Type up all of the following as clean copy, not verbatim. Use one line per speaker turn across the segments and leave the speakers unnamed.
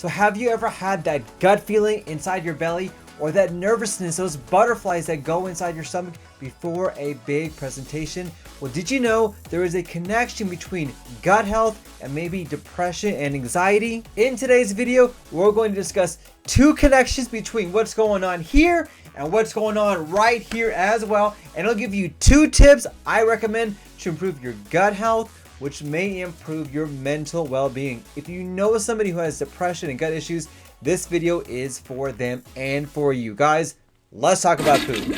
So have you ever had that gut feeling inside your belly, or that nervousness, those butterflies that go inside your stomach before a big presentation? Well, did you know there is a connection between gut health and maybe depression and anxiety? In today's video, we're going to discuss two connections between what's going on here and what's going on right here as well. And I'll give you 2 tips I recommend to improve your gut health, which may improve your mental well-being. If you know somebody who has depression and gut issues, this video is for them and for you. Guys, let's talk about food.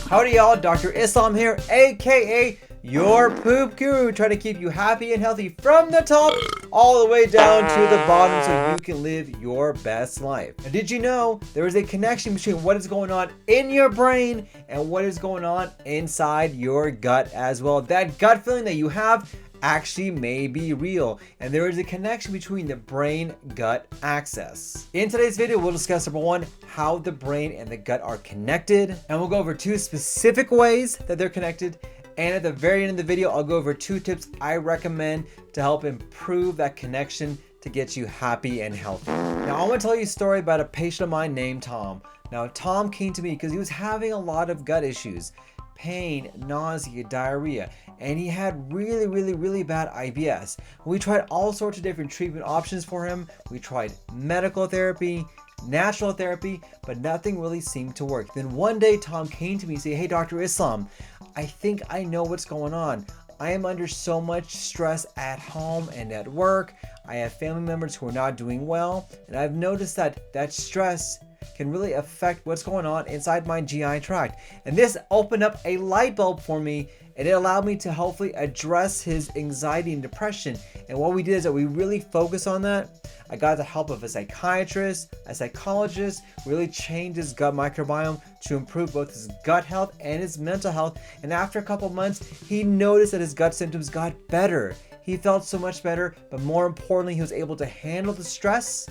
Howdy y'all, Dr. Islam here, aka your poop guru, trying to keep you happy and healthy from the top all the way down to the bottom so you can live your best life. Now, did you know there is a connection between what is going on in your brain and what is going on inside your gut as well? That gut feeling that you have actually may be real, and there is a connection between the brain-gut axis. In today's video, we'll discuss number 1, how the brain and the gut are connected, and we'll go over 2 specific ways that they're connected. And at the very end of the video, I'll go over 2 tips I recommend to help improve that connection to get you happy and healthy. Now, I want to tell you a story about a patient of mine named Tom. Now, Tom came to me because he was having a lot of gut issues, pain, nausea, diarrhea, and he had really bad IBS. We tried all sorts of different treatment options for him. We tried medical therapy, natural therapy, but nothing really seemed to work. Then one day, Tom came to me and said, "Hey, Dr. Islam, I think I know what's going on. I am under so much stress at home and at work. I have family members who are not doing well, and I've noticed that stress can really affect what's going on inside my GI tract." And this opened up a light bulb for me, and it allowed me to hopefully address his anxiety and depression. And what we did is that we really focused on that. I got the help of a psychiatrist, a psychologist, really changed his gut microbiome to improve both his gut health and his mental health. And after a couple months, he noticed that his gut symptoms got better. He felt so much better, but more importantly, he was able to handle the stress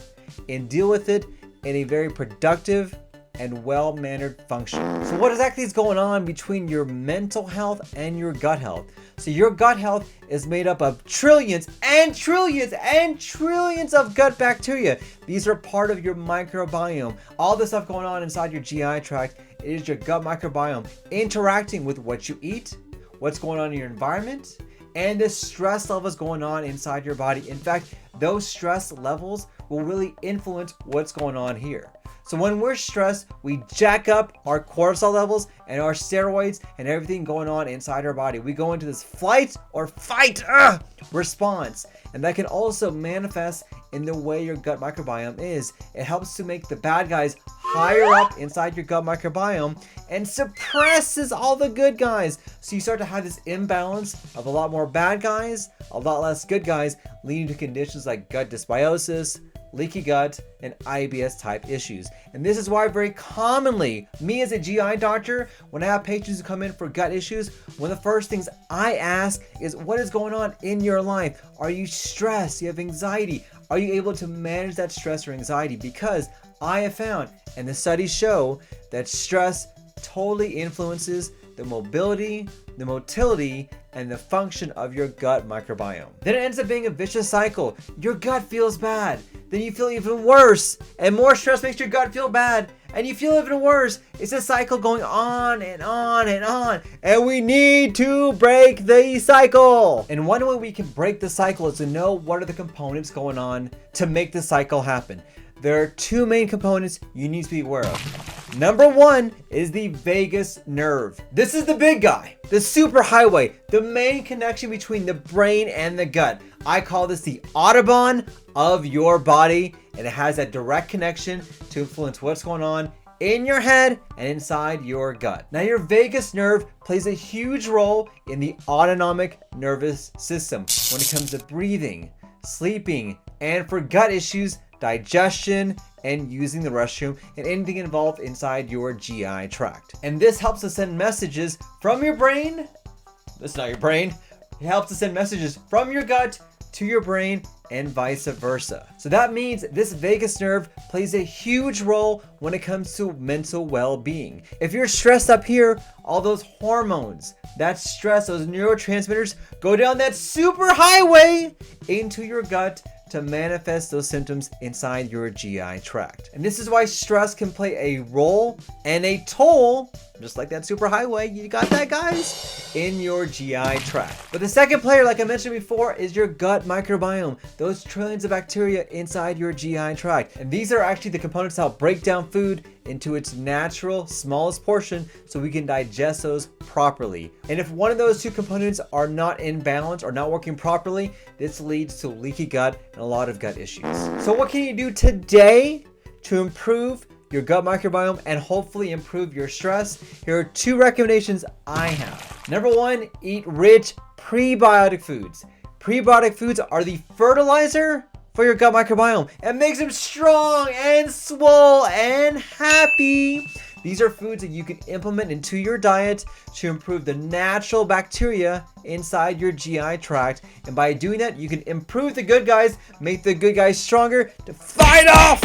and deal with it in a very productive and well-mannered function. So what exactly is going on between your mental health and your gut health? So your gut health is made up of trillions and trillions and trillions of gut bacteria. These are part of your microbiome. All the stuff going on inside your GI tract, it is your gut microbiome interacting with what you eat, what's going on in your environment, and the stress levels going on inside your body. In fact, those stress levels will really influence what's going on here. So when we're stressed, we jack up our cortisol levels and our steroids and everything going on inside our body. We go into this flight or fight response. And that can also manifest in the way your gut microbiome is. It helps to make the bad guys higher up inside your gut microbiome and suppresses all the good guys. So you start to have this imbalance of a lot more bad guys, a lot less good guys, leading to conditions like gut dysbiosis, leaky gut, and IBS type issues. And this is why very commonly, me as a GI doctor, when I have patients who come in for gut issues, one of the first things I ask is, what is going on in your life? Are you stressed? Do you have anxiety? Are you able to manage that stress or anxiety? Because I have found, and the studies show, that stress totally influences the mobility, the motility, and the function of your gut microbiome. Then it ends up being a vicious cycle. Your gut feels bad, then you feel even worse, and more stress makes your gut feel bad, and you feel even worse. It's a cycle going on and on and on, and we need to break the cycle. And one way we can break the cycle is to know what are the components going on to make the cycle happen. There are 2 main components you need to be aware of. Number 1 is the vagus nerve. This is the big guy, the superhighway, the main connection between the brain and the gut. I call this the Autobahn of your body, and it has that direct connection to influence what's going on in your head and inside your gut. Now, your vagus nerve plays a huge role in the autonomic nervous system when it comes to breathing, sleeping, and for gut issues, digestion, and using the restroom, and anything involved inside your GI tract. And this helps to send messages from your brain. That's not your brain. It helps to send messages from your gut to your brain and vice versa. So that means this vagus nerve plays a huge role when it comes to mental well-being. If you're stressed up here, all those hormones, that stress, those neurotransmitters go down that super highway into your gut to manifest those symptoms inside your GI tract. And this is why stress can play a role and a toll, just like that superhighway, you got that, guys, in your GI tract. But the second player, like I mentioned before, is your gut microbiome, those trillions of bacteria inside your GI tract. And these are actually the components that help break down food into its natural smallest portion so we can digest those properly. And if one of those two components are not in balance or not working properly, this leads to leaky gut and a lot of gut issues. So what can you do today to improve your gut microbiome and hopefully improve your stress? Here are 2 recommendations I have. Number 1, eat rich prebiotic foods. Prebiotic foods are the fertilizer for your gut microbiome and makes them strong and swole and happy. These are foods that you can implement into your diet to improve the natural bacteria inside your GI tract. And by doing that, you can improve the good guys, make the good guys stronger to fight off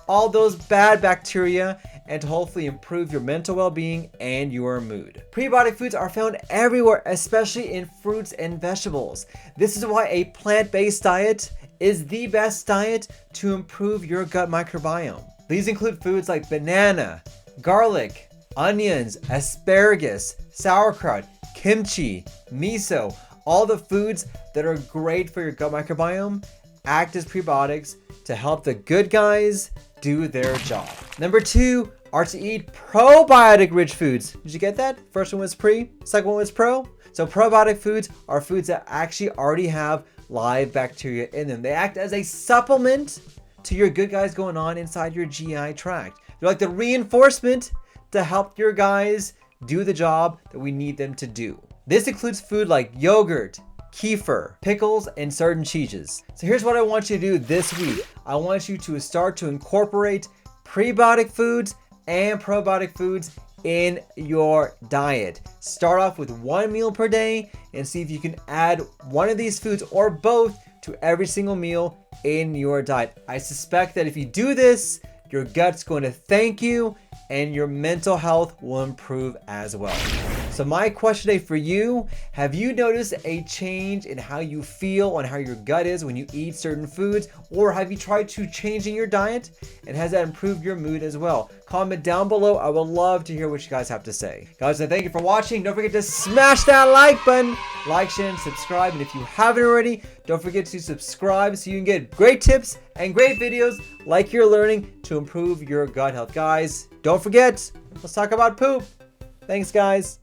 all those bad bacteria and to hopefully improve your mental well-being and your mood. Prebiotic foods are found everywhere, especially in fruits and vegetables. This is why a plant-based diet is the best diet to improve your gut microbiome. These include foods like banana, garlic, onions, asparagus, sauerkraut, kimchi, miso. All the foods that are great for your gut microbiome act as prebiotics to help the good guys do their job. Number 2 are to eat probiotic rich foods. Did you get that? First one was pre, second one was pro. So probiotic foods are foods that actually already have live bacteria in them. They act as a supplement to your good guys going on inside your GI tract. They're like the reinforcement to help your guys do the job that we need them to do. This includes food like yogurt, kefir, pickles, and certain cheeses. So here's what I want you to do this week. I want you to start to incorporate prebiotic foods and probiotic foods in your diet. Start off with 1 meal per day and see if you can add one of these foods or both to every single meal in your diet. I suspect that if you do this, your gut's going to thank you and your mental health will improve as well. So my question today for you, have you noticed a change in how you feel and how your gut is when you eat certain foods? Or have you tried to changing your diet and has that improved your mood as well? Comment down below. I would love to hear what you guys have to say. Guys, thank you for watching. Don't forget to smash that like button, like, share, and subscribe. And if you haven't already, don't forget to subscribe so you can get great tips and great videos like you're learning to improve your gut health. Guys, don't forget, let's talk about poop. Thanks, guys.